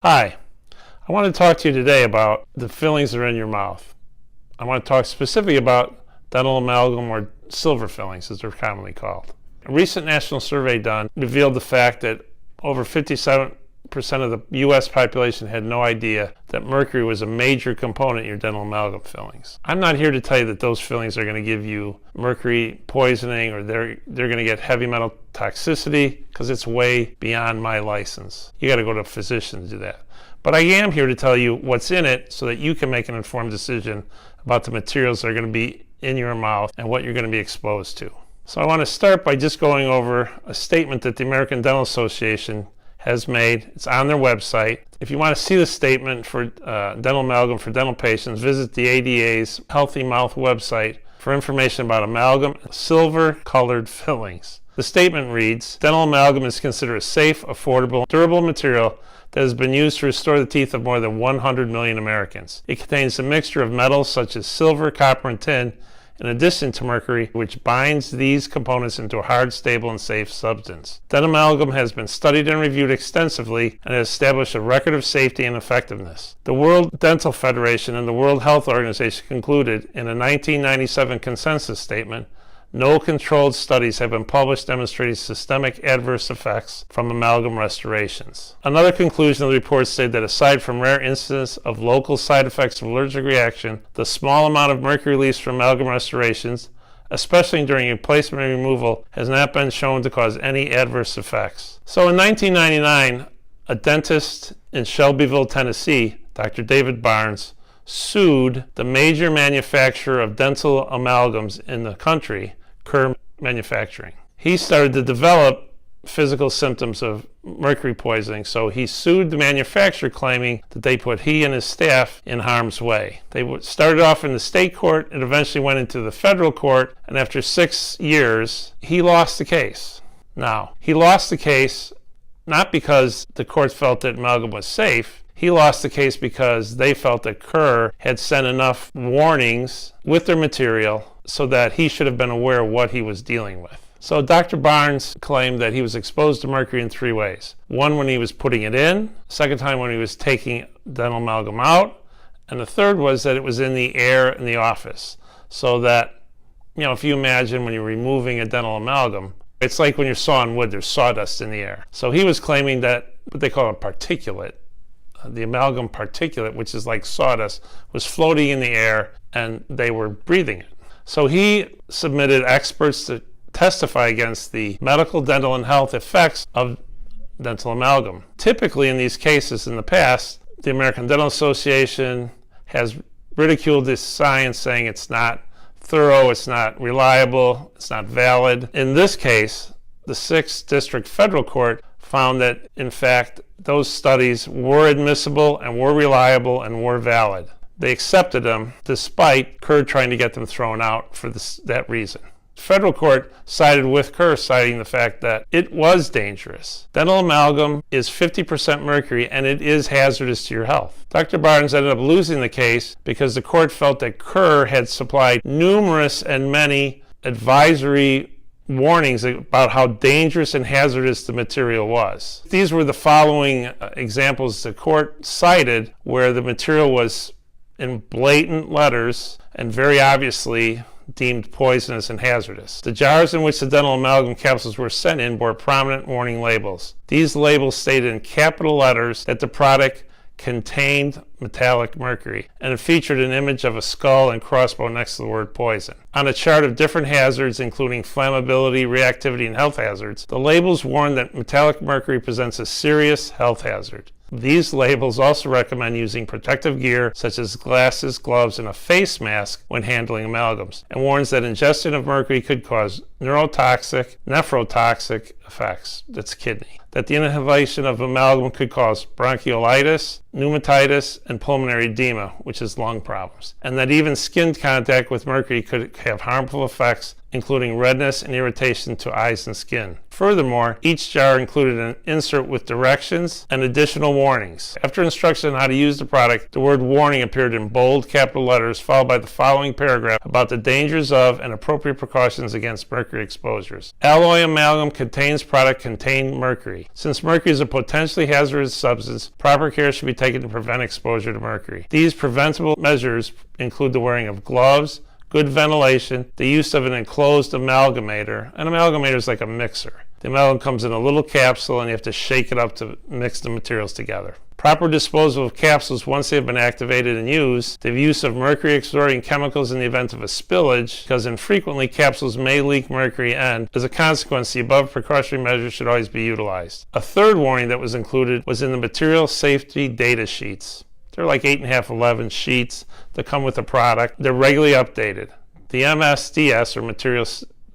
Hi, I want to talk to you today about the fillings that are in your mouth. I want to talk specifically about dental amalgam, or silver fillings as they're commonly called. A recent national survey done revealed the fact that over 57% of the U.S. population had no idea that mercury was a major component in your dental amalgam fillings. I'm not here to tell you that those fillings are going to give you mercury poisoning or they're going to get heavy metal toxicity, because it's way beyond my license. You got to go to a physician to do that. But I am here to tell you what's in it so that you can make an informed decision about the materials that are going to be in your mouth and what you're going to be exposed to. So I want to start by just going over a statement that the American Dental Association has made. It's on their website. If you want to see the statement for dental amalgam for dental patients, visit the ADA's Healthy Mouth website for information about amalgam and silver-colored fillings. The statement reads, dental amalgam is considered a safe, affordable, durable material that has been used to restore the teeth of more than 100 million Americans. It contains a mixture of metals such as silver, copper, and tin, in addition to mercury, which binds these components into a hard, stable, and safe substance. Dental amalgam has been studied and reviewed extensively and has established a record of safety and effectiveness. The World Dental Federation and the World Health Organization concluded in a 1997 consensus statement, no controlled studies have been published demonstrating systemic adverse effects from amalgam restorations. Another conclusion of the report stated that aside from rare instances of local side effects of allergic reaction, the small amount of mercury released from amalgam restorations, especially during replacement and removal, has not been shown to cause any adverse effects. So in 1999, a dentist in Shelbyville, Tennessee, Dr. David Barnes, sued the major manufacturer of dental amalgams in the country, Kerr Manufacturing. He started to develop physical symptoms of mercury poisoning, so he sued the manufacturer, claiming that they put he and his staff in harm's way. They started off in the state court and eventually went into the federal court, and after 6 years, he lost the case. Now, he lost the case not because the court felt that amalgam was safe. He lost the case because they felt that Kerr had sent enough warnings with their material so that he should have been aware of what he was dealing with. So Dr. Barnes claimed that he was exposed to mercury in 3 ways. One, when he was putting it in. Second time, when he was taking dental amalgam out. And the third was that it was in the air in the office. So that, if you imagine when you're removing a dental amalgam, it's like when you're sawing wood, there's sawdust in the air. So he was claiming that what they call a particulate, the amalgam particulate, which is like sawdust, was floating in the air and they were breathing it. So he submitted experts to testify against the medical, dental, and health effects of dental amalgam. Typically in these cases in the past, the American Dental Association has ridiculed this science, saying it's not thorough, it's not reliable, it's not valid. In this case, the 6th District Federal Court found that, in fact, those studies were admissible and were reliable and were valid. They accepted them despite Kerr trying to get them thrown out for that reason. The federal court sided with Kerr, citing the fact that it was dangerous. Dental amalgam is 50% mercury and it is hazardous to your health. Dr. Barnes ended up losing the case because the court felt that Kerr had supplied numerous and many advisory warnings about how dangerous and hazardous the material was. These were the following examples the court cited where the material was in blatant letters and very obviously deemed poisonous and hazardous. The jars in which the dental amalgam capsules were sent in bore prominent warning labels. These labels stated in capital letters that the product contained metallic mercury, and it featured an image of a skull and crossbow next to the word poison. On a chart of different hazards, including flammability, reactivity, and health hazards, the labels warned that metallic mercury presents a serious health hazard. These labels also recommend using protective gear such as glasses, gloves, and a face mask when handling amalgams, and warns that ingestion of mercury could cause neurotoxic, nephrotoxic effects, that's kidney, that the inhalation of amalgam could cause bronchiolitis, pneumatitis, and pulmonary edema, which is lung problems, and that even skin contact with mercury could have harmful effects, including redness and irritation to eyes and skin. Furthermore, each jar included an insert with directions and additional warnings. After instructions on how to use the product, the word warning appeared in bold capital letters, followed by the following paragraph about the dangers of and appropriate precautions against mercury exposures. Alloy amalgam contains product containing mercury. Since mercury is a potentially hazardous substance, proper care should be taken to prevent exposure to mercury. These preventable measures include the wearing of gloves, good ventilation, the use of an enclosed amalgamator. An amalgamator is like a mixer. The amalgam comes in a little capsule and you have to shake it up to mix the materials together. Proper disposal of capsules once they have been activated and used. The use of mercury exorbitant chemicals in the event of a spillage, because infrequently capsules may leak mercury, and as a consequence the above precautionary measures should always be utilized. A third warning that was included was in the material safety data sheets. They're like 8.5, 11 sheets that come with the product. They're regularly updated. The MSDS, or Material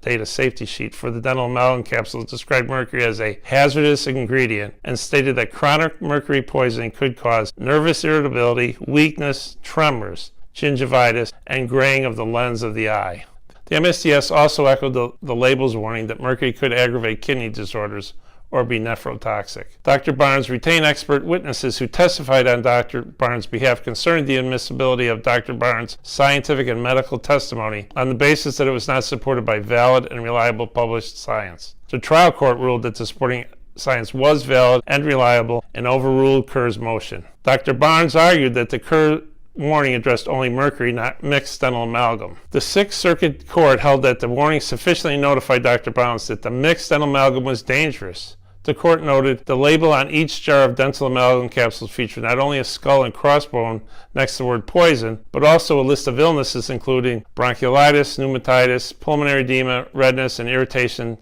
Data Safety Sheet, for the dental amalgam capsules described mercury as a hazardous ingredient and stated that chronic mercury poisoning could cause nervous irritability, weakness, tremors, gingivitis, and graying of the lens of the eye. The MSDS also echoed the label's warning that mercury could aggravate kidney disorders or be nephrotoxic. Dr. Barnes retained expert witnesses who testified on Dr. Barnes' behalf concerning the admissibility of Dr. Barnes' scientific and medical testimony on the basis that it was not supported by valid and reliable published science. The trial court ruled that the supporting science was valid and reliable and overruled Kerr's motion. Dr. Barnes argued that the Kerr warning addressed only mercury, not mixed dental amalgam. The Sixth Circuit Court held that the warning sufficiently notified Dr. Barnes that the mixed dental amalgam was dangerous. The court noted the label on each jar of dental amalgam capsules featured not only a skull and crossbone next to the word poison, but also a list of illnesses including bronchiolitis, pneumonitis, pulmonary edema, redness, and irritation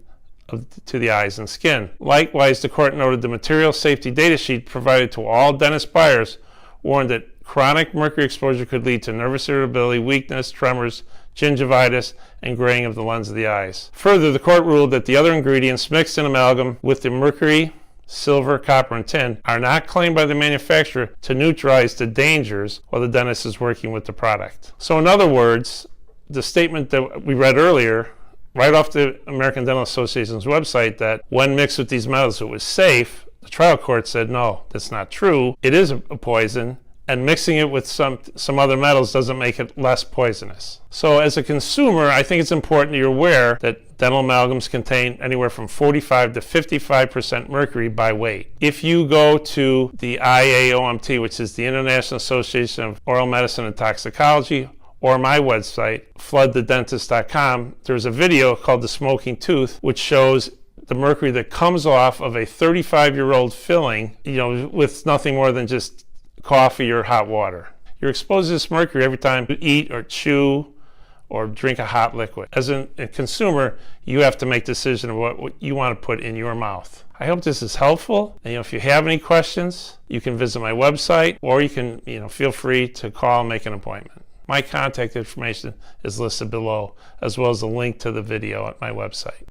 to the eyes and skin. Likewise, the court noted the material safety data sheet provided to all dentist buyers warned that chronic mercury exposure could lead to nervous irritability, weakness, tremors, gingivitis, and graying of the lens of the eyes. Further, the court ruled that the other ingredients mixed in amalgam with the mercury, silver, copper, and tin are not claimed by the manufacturer to neutralize the dangers while the dentist is working with the product. So in other words, the statement that we read earlier, right off the American Dental Association's website, that when mixed with these metals it was safe, the trial court said no, that's not true. It is a poison, and mixing it with some other metals doesn't make it less poisonous. So as a consumer, I think it's important you're aware that dental amalgams contain anywhere from 45 to 55% mercury by weight. If you go to the IAOMT, which is the International Association of Oral Medicine and Toxicology, or my website, floodthedentist.com, there's a video called The Smoking Tooth, which shows the mercury that comes off of a 35-year-old filling, with nothing more than just coffee or hot water. You're exposed to this mercury every time you eat or chew or drink a hot liquid. As a consumer, you have to make a decision of what you want to put in your mouth. I hope this is helpful. And, if you have any questions, you can visit my website, or you can feel free to call and make an appointment. My contact information is listed below, as well as a link to the video at my website.